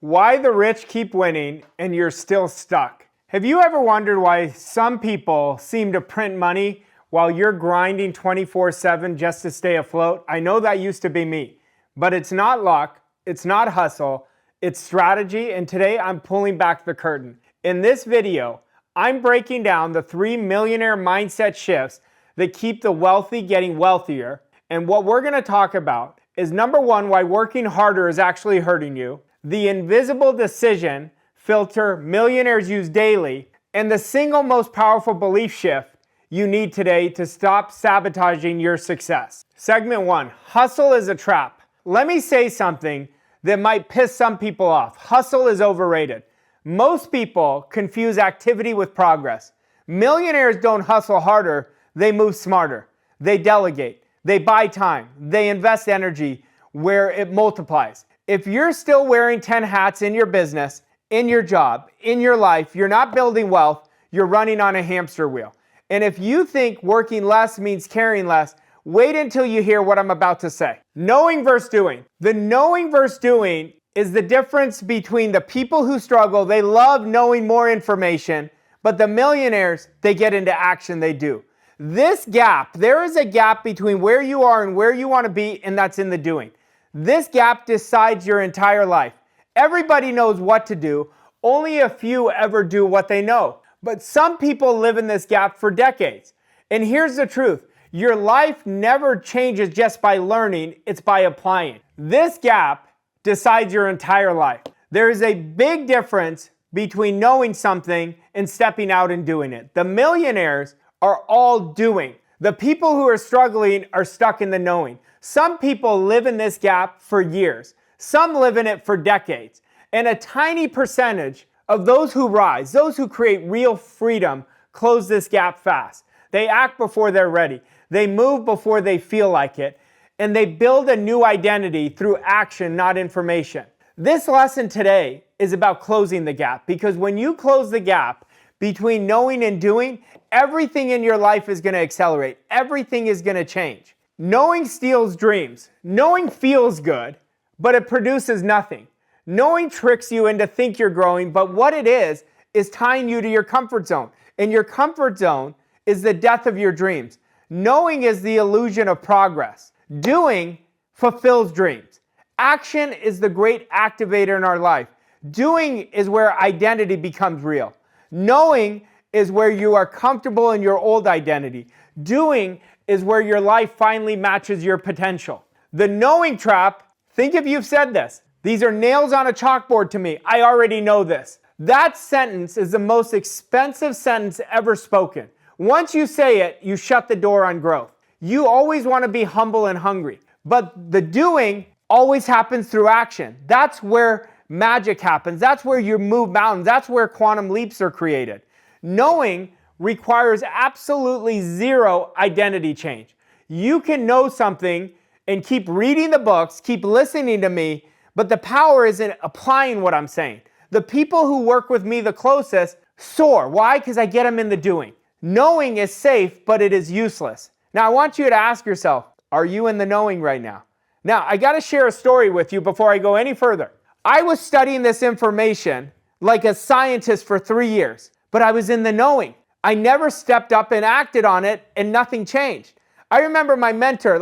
Why the rich keep winning and you're still stuck. Have you ever wondered why some people seem to print money while you're grinding 24/7 just to stay afloat? I know that used to be me, but it's not luck, it's not hustle, it's strategy, and today I'm pulling back the curtain. In this video, I'm breaking down the 3 millionaire mindset shifts that keep the wealthy getting wealthier. And what we're gonna talk about is number one, why working harder is actually hurting you, the invisible decision filter millionaires use daily, and the single most powerful belief shift you need today to stop sabotaging your success. Segment one, hustle is a trap. Let me say something that might piss some people off. Hustle is overrated. Most people confuse activity with progress. Millionaires don't hustle harder, they move smarter. They delegate, they buy time, they invest energy where it multiplies. If you're still wearing 10 hats in your business, in your job, in your life, you're not building wealth, you're running on a hamster wheel. And if you think working less means caring less, wait until you hear what I'm about to say. Knowing versus doing. The knowing versus doing is the difference between the people who struggle, they love knowing more information, but the millionaires, they get into action, they do. This gap, there is a gap between where you are and where you want to be, and that's in the doing. This gap decides your entire life. Everybody knows what to do, only a few ever do what they know. But some people live in this gap for decades. And here's the truth, your life never changes just by learning, it's by applying. This gap decides your entire life. There is a big difference between knowing something and stepping out and doing it. The millionaires are all doing. The people who are struggling are stuck in the knowing. Some people live in this gap for years. Some live in it for decades. And a tiny percentage of those who rise, those who create real freedom, close this gap fast. They act before they're ready. They move before they feel like it. And they build a new identity through action, not information. This lesson today is about closing the gap, because when you close the gap between knowing and doing, everything in your life is going to accelerate. Everything is going to change. Knowing steals dreams. Knowing feels good, but it produces nothing. Knowing tricks you into think you're growing, but what it is tying you to your comfort zone. And your comfort zone is the death of your dreams. Knowing is the illusion of progress. Doing fulfills dreams. Action is the great activator in our life. Doing is where identity becomes real. Knowing is where you are comfortable in your old identity. Doing is where your life finally matches your potential. The knowing trap, think if you've said this. These are nails on a chalkboard to me. I already know this. That sentence is the most expensive sentence ever spoken. Once you say it, you shut the door on growth. You always want to be humble and hungry, but the doing always happens through action. That's where magic happens. That's where you move mountains. That's where quantum leaps are created. Knowing requires absolutely zero identity change. You can know something and keep reading the books, keep listening to me, but the power is in applying what I'm saying. The people who work with me the closest soar. Why? Because I get them in the doing. Knowing is safe, but it is useless. Now I want you to ask yourself, are you in the knowing right now? Now I got to share a story with you before I go any further. I was studying this information like a scientist for 3 years, but I was in the knowing. I never stepped up and acted on it, and nothing changed. I remember my mentor,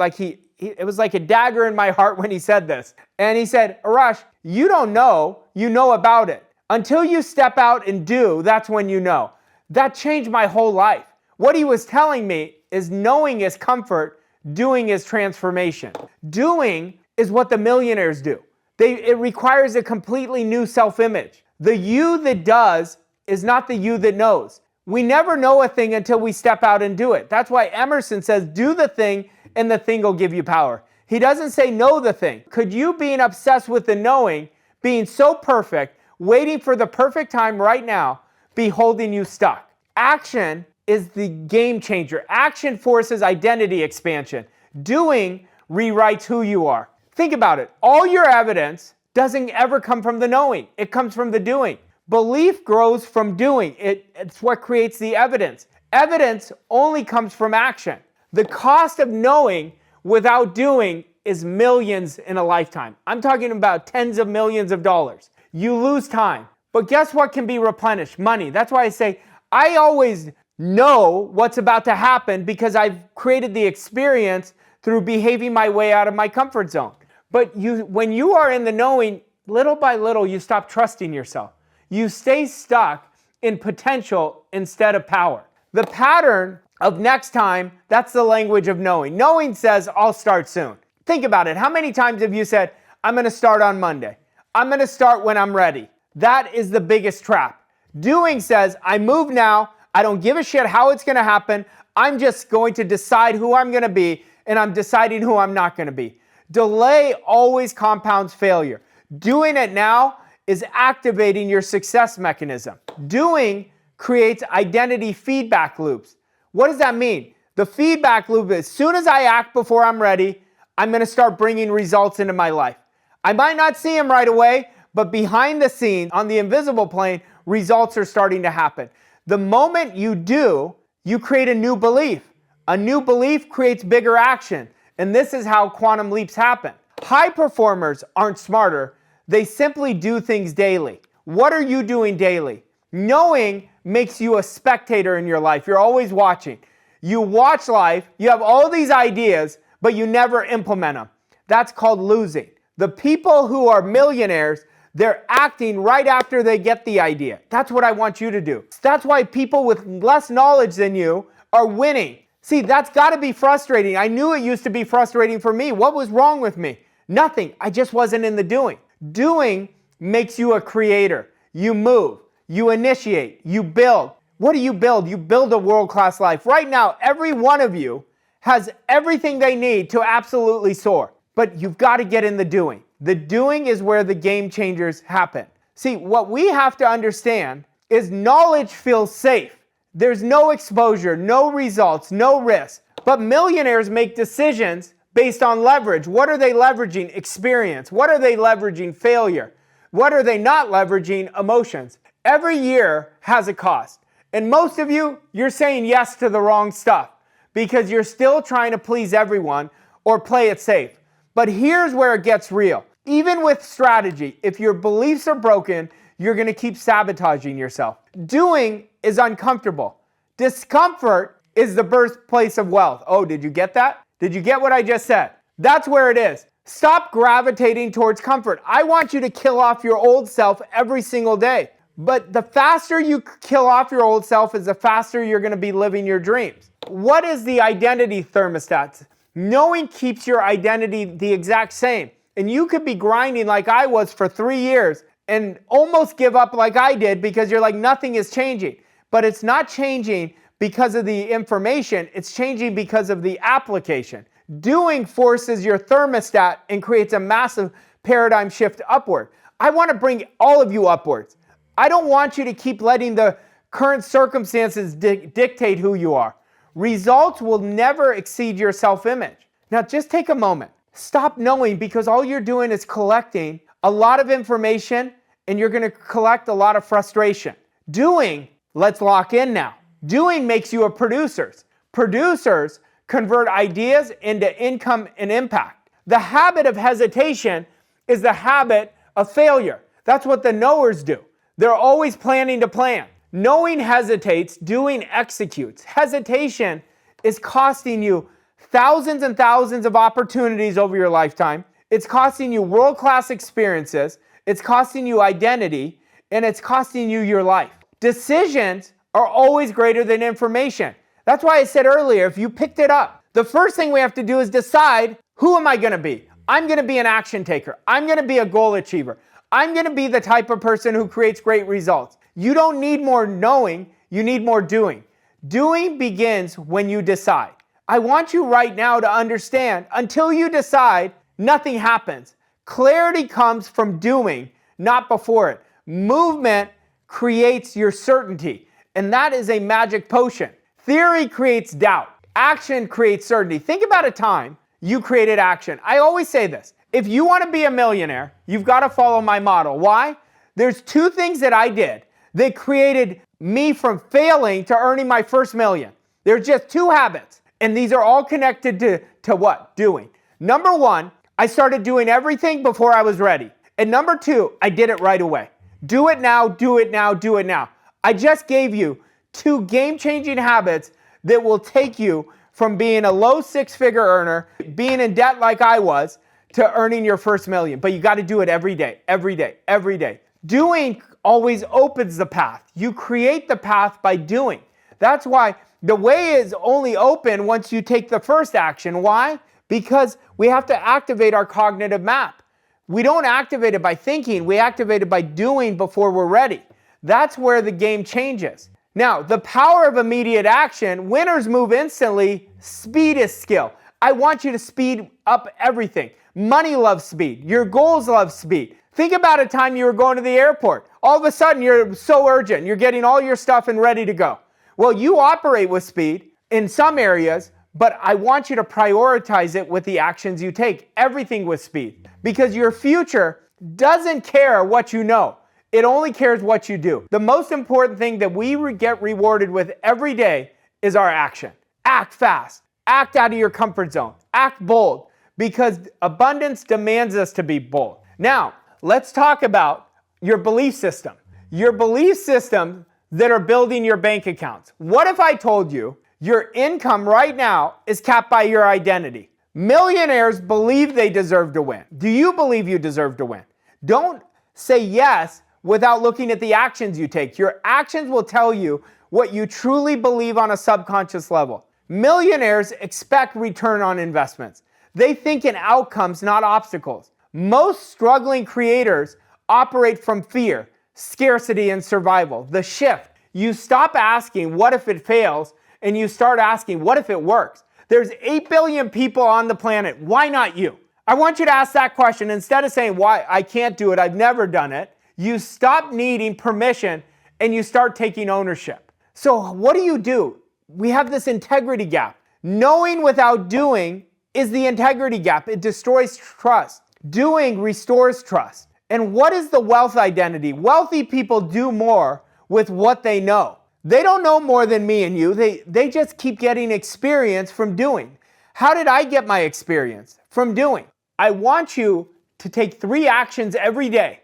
it was like a dagger in my heart when he said this. And he said, Arash, you don't know, you know about it. Until you step out and do, that's when you know. That changed my whole life. What he was telling me is knowing is comfort, doing is transformation. Doing is what the millionaires do. It requires a completely new self-image. The you that does is not the you that knows. We never know a thing until we step out and do it. That's why Emerson says, do the thing and the thing will give you power. He doesn't say know the thing. Could you, being obsessed with the knowing, being so perfect, waiting for the perfect time right now, be holding you stuck? Action is the game changer. Action forces identity expansion. Doing rewrites who you are. Think about it. All your evidence doesn't ever come from the knowing. It comes from the doing. Belief grows from doing. It's what creates the evidence. Evidence only comes from action. The cost of knowing without doing is millions in a lifetime. I'm talking about tens of millions of dollars. You lose time. But guess what can be replenished? Money. That's why I say I always know what's about to happen because I've created the experience through behaving my way out of my comfort zone. But when you are in the knowing, little by little, you stop trusting yourself. You stay stuck in potential instead of power. The pattern of next time, that's the language of knowing. Knowing says, I'll start soon. Think about it. How many times have you said, I'm going to start on Monday? I'm going to start when I'm ready. That is the biggest trap. Doing says, I move now. I don't give a shit how it's going to happen. I'm just going to decide who I'm going to be, and I'm deciding who I'm not going to be. Delay always compounds failure. Doing it now is activating your success mechanism. Doing creates identity feedback loops. What does that mean? The feedback loop is, as soon as I act before I'm ready, I'm going to start bringing results into my life. I might not see them right away, but behind the scenes, on the invisible plane, results are starting to happen. The moment you do, you create a new belief. A new belief creates bigger action. And this is how quantum leaps happen. High performers aren't smarter. They simply do things daily. What are you doing daily? Knowing makes you a spectator in your life. You're always watching. You watch life. You have all these ideas, but you never implement them. That's called losing. The people who are millionaires, they're acting right after they get the idea. That's what I want you to do. That's why people with less knowledge than you are winning. See, that's got to be frustrating. I knew it used to be frustrating for me. What was wrong with me? Nothing. I just wasn't in the doing. Doing makes you a creator. You move. You initiate. You build. What do you build? You build a world-class life. Right now, every one of you has everything they need to absolutely soar. But you've got to get in the doing. The doing is where the game changers happen. See, what we have to understand is knowledge feels safe. There's no exposure, no results, no risk. But millionaires make decisions based on leverage. What are they leveraging? Experience. What are they leveraging? Failure. What are they not leveraging? Emotions. Every year has a cost. And most of you, you're saying yes to the wrong stuff because you're still trying to please everyone or play it safe. But here's where it gets real. Even with strategy, if your beliefs are broken, you're going to keep sabotaging yourself. Doing is uncomfortable. Discomfort is the birthplace of wealth. Oh, did you get that? Did you get what I just said? That's where it is. Stop gravitating towards comfort. I want you to kill off your old self every single day. But the faster you kill off your old self is the faster you're going to be living your dreams. What is the identity thermostat? Knowing keeps your identity the exact same. And you could be grinding like I was for 3 years and almost give up like I did because you're like, nothing is changing. But it's not changing because of the information. It's changing because of the application. Doing forces your thermostat and creates a massive paradigm shift upward. I want to bring all of you upwards. I don't want you to keep letting the current circumstances dictate who you are. Results will never exceed your self-image. Now just take a moment. Stop knowing because all you're doing is collecting a lot of information and you're going to collect a lot of frustration. Doing, let's lock in now. Doing makes you a producer. Producers convert ideas into income and impact. The habit of hesitation is the habit of failure. That's what the knowers do. They're always planning to plan. Knowing hesitates, doing executes. Hesitation is costing you thousands and thousands of opportunities over your lifetime. It's costing you world-class experiences. It's costing you identity, and it's costing you your life. Decisions are always greater than information. That's why I said earlier, if you picked it up, the first thing we have to do is decide, who am I going to be? I'm going to be an action taker. I'm going to be a goal achiever. I'm going to be the type of person who creates great results. You don't need more knowing, you need more doing. Doing begins when you decide. I want you right now to understand, until you decide, nothing happens. Clarity comes from doing, not before it. Movement creates your certainty, and that is a magic potion. Theory creates doubt. Action creates certainty. Think about a time you created action. I always say this. If you want to be a millionaire, you've got to follow my model. Why? There's 2 things that I did that created me from failing to earning my first million. There's just 2 habits. And these are all connected to what? Doing. Number 1, I started doing everything before I was ready. And number 2, I did it right away. Do it now, do it now, do it now. I just gave you 2 game-changing habits that will take you from being a low 6-figure earner, being in debt like I was, to earning your first million. But you got to do it every day, every day, every day. Doing always opens the path. You create the path by doing. That's why the way is only open once you take the first action. Why? Because we have to activate our cognitive map. We don't activate it by thinking, we activate it by doing before we're ready. That's where the game changes. Now, the power of immediate action, winners move instantly, speed is skill. I want you to speed up everything. Money loves speed. Your goals love speed. Think about a time you were going to the airport. All of a sudden, you're so urgent. You're getting all your stuff and ready to go. Well, you operate with speed in some areas, but I want you to prioritize it with the actions you take. Everything with speed. Because your future doesn't care what you know. It only cares what you do. The most important thing that we get rewarded with every day is our action. Act fast. Act out of your comfort zone. Act bold. Because abundance demands us to be bold. Now, let's talk about your belief system. Your belief system that are building your bank accounts. What if I told you your income right now is capped by your identity? Millionaires believe they deserve to win. Do you believe you deserve to win? Don't say yes without looking at the actions you take. Your actions will tell you what you truly believe on a subconscious level. Millionaires expect return on investments. They think in outcomes, not obstacles. Most struggling creators operate from fear, scarcity, and survival. The shift. You stop asking, what if it fails? And you start asking, what if it works? There's 8 billion people on the planet. Why not you? I want you to ask that question. Instead of saying, why, I can't do it, I've never done it, you stop needing permission and you start taking ownership. So what do? We have this integrity gap. Knowing without doing is the integrity gap. It destroys trust. Doing restores trust. And what is the wealth identity? Wealthy people do more with what they know. They don't know more than me and you. They just keep getting experience from doing. How did I get my experience? From doing. I want you to take 3 actions every day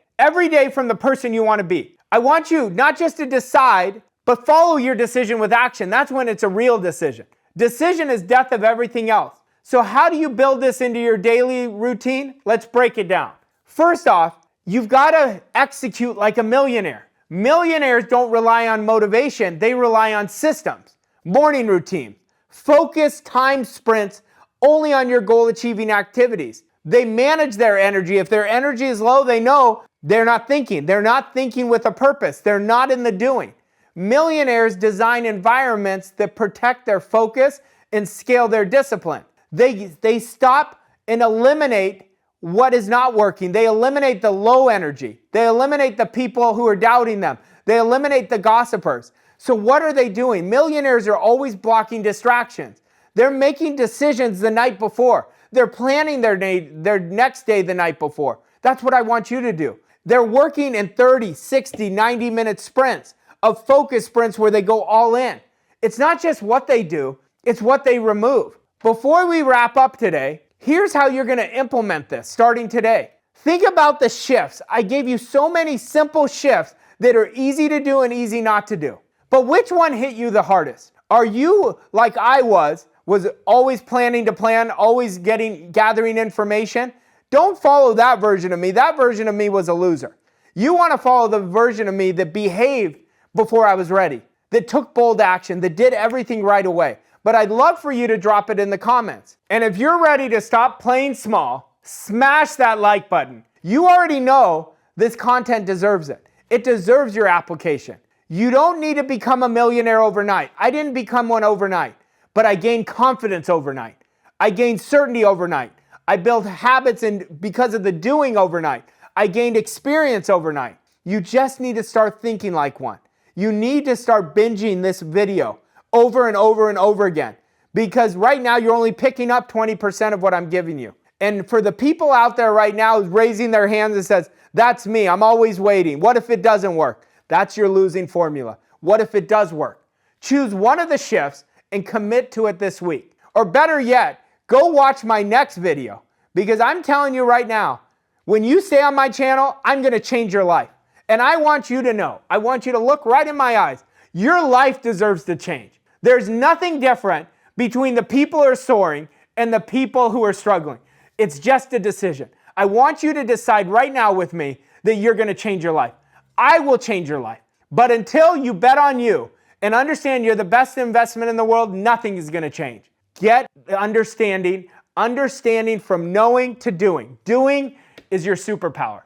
from the person you want to be. I want you not just to decide, but follow your decision with action. That's when it's a real decision. Decision is death of everything else. So how do you build this into your daily routine? Let's break it down. First off, you've got to execute like a millionaire. Millionaires don't rely on motivation, they rely on systems. Morning routine. Focus time sprints only on your goal achieving activities. They manage their energy. If their energy is low, they know they're not thinking. They're not thinking with a purpose. They're not in the doing. Millionaires design environments that protect their focus and scale their discipline. They stop and eliminate what is not working. They eliminate the low energy. They eliminate the people who are doubting them. They eliminate the gossipers. So what are they doing? Millionaires are always blocking distractions. They're making decisions the night before. They're planning their next day the night before. That's what I want you to do. They're working in 30, 60, 90-minute sprints of focus sprints where they go all in. It's not just what they do, it's what they remove. Before we wrap up today, here's how you're going to implement this starting today. Think about the shifts. I gave you so many simple shifts that are easy to do and easy not to do. But which one hit you the hardest? Are you like I was always planning to plan, always gathering information? Don't follow that version of me. That version of me was a loser. You want to follow the version of me that behaved before I was ready, that took bold action, that did everything right away. But I'd love for you to drop it in the comments. And if you're ready to stop playing small, smash that like button. You already know this content deserves it. It deserves your application. You don't need to become a millionaire overnight. I didn't become one overnight, but I gained confidence overnight. I gained certainty overnight. I built habits because of the doing overnight. I gained experience overnight. You just need to start thinking like one. You need to start binging this video over and over and over again. Because right now you're only picking up 20% of what I'm giving you. And for the people out there right now raising their hands and says, that's me, I'm always waiting. What if it doesn't work? That's your losing formula. What if it does work? Choose one of the shifts and commit to it this week. Or better yet, go watch my next video. Because I'm telling you right now, when you stay on my channel, I'm going to change your life. And I want you to know, I want you to look right in my eyes. Your life deserves to change. There's nothing different between the people who are soaring and the people who are struggling. It's just a decision. I want you to decide right now with me that you're going to change your life. I will change your life. But until you bet on you and understand you're the best investment in the world, nothing is going to change. Get understanding from knowing to doing. Doing is your superpower.